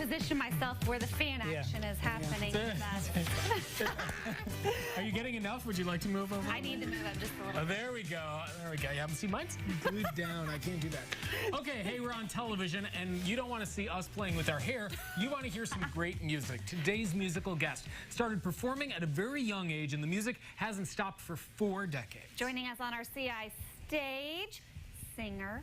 position myself where the fan action is happening. Are you getting enough? Would you like to move over? I need to move up just a little Oh, bit. there we go. There we go. You haven't seen mine? Glued down. I can't do that. Okay, hey, we're on television, and you don't want to see us playing with our hair. You want to hear some great music. Today's musical guest started performing at a very young age, and the music hasn't stopped for 4 decades. Joining us on our CI stage, singer,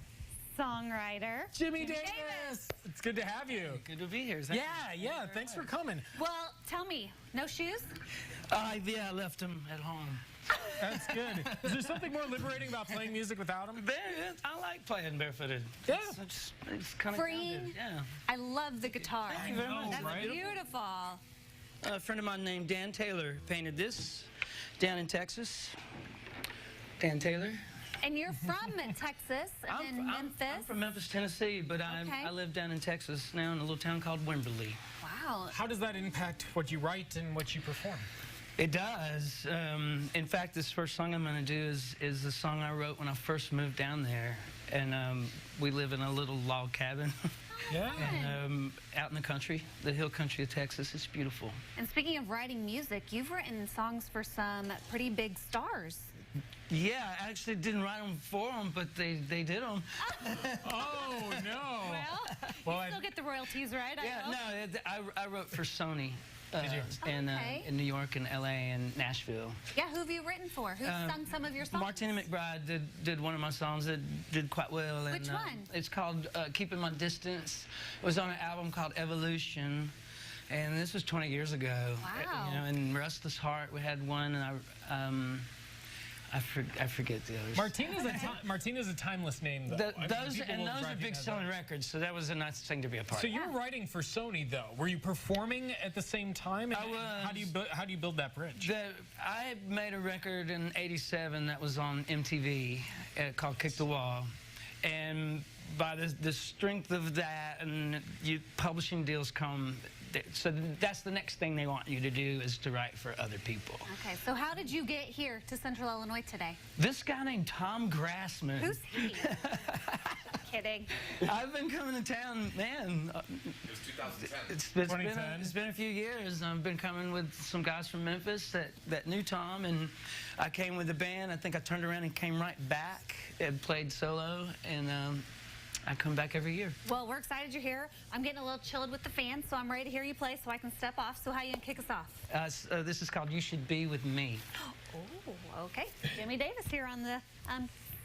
songwriter, Jimmy Davis. It's good to have you. Good to be here. Yeah. Thanks for coming. Well, tell me, no shoes? Yeah, I left them at home. That's good. Is there something more liberating about playing music without them? I like playing barefooted. Yeah. It's kind of Freeing. Yeah. I love the guitar. Thank you very much. That's right? beautiful. A friend of mine named Dan Taylor painted this down in Texas. Dan Taylor. And you're from Texas and then Memphis. I'm from Memphis, Tennessee, but Okay. I live down in Texas now in a little town called Wimberley. Wow. How does that impact what you write and what you perform? It does. In fact, this first song I'm going to do is the song I wrote when I first moved down there. And we live in a little log cabin. Yeah. And out in the country, the hill country of Texas. It's beautiful. And speaking of writing music, you've written songs for some pretty big stars. Yeah, I actually didn't write them for them, but they did them. Oh, no. Well, you still get the royalties, right? I wrote for Sony Did you? Okay. in New York and LA and Nashville. Yeah, who have you written for? Who's sung some of your songs? Martina McBride did one of my songs that did quite well. Which one? It's called Keeping My Distance. It was on an album called Evolution. And this was 20 years ago. Wow. You know, and Restless Heart, we had one, and I forget the others. Martina's a timeless name, though. Those People will are big recognize selling that. records, so that was a nice thing to be a part So of. you were writing for Sony, though. Were you performing at the same time? I was. How do you build that bridge? I made a record in '87 that was on MTV called Kick the Wall. And by the strength of that and publishing deals come, so that's the next thing they want you to do is to write for other people. Okay, so how did you get here to Central Illinois today? This guy named Tom Grassman. Who's he? Kidding. I've been coming to town, man. It was 2010. It's been a few years. I've been coming with some guys from Memphis that knew Tom, and I came with the band. I think I turned around and came right back and played solo, and I come back every year. Well, we're excited you're here. I'm getting a little chilled with the fans, so I'm ready to hear you play so I can step off. So how you gonna kick us off? This is called You Should Be With Me. Oh, okay. Jimmy Davis here on the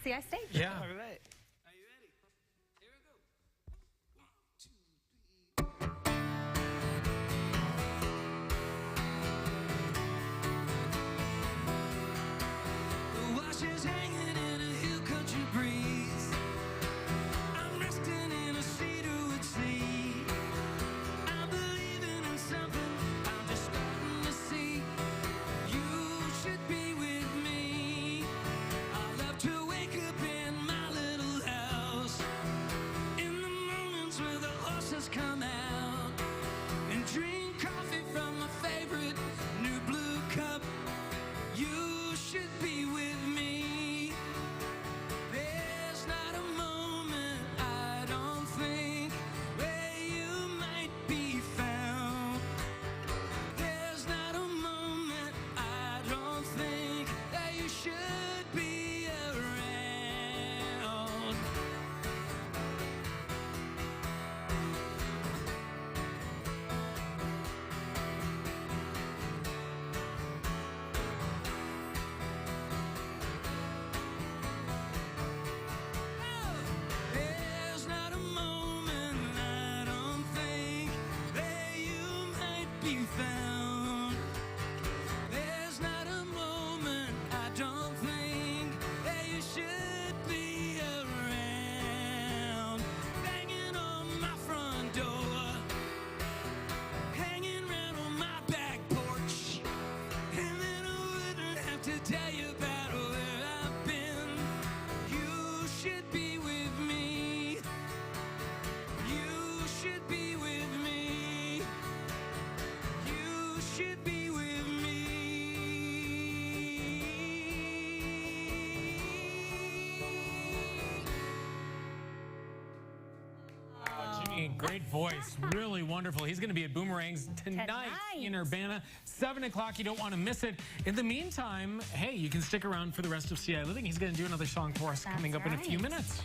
CI stage. Yeah. All right. Should be with me. I love to wake up in my little great voice. Really wonderful. He's going to be at Boomerangs tonight in Urbana, 7 o'clock. You don't want to miss it. In the meantime, hey, you can stick around for the rest of CI Living. He's going to do another song for us coming up in a few minutes.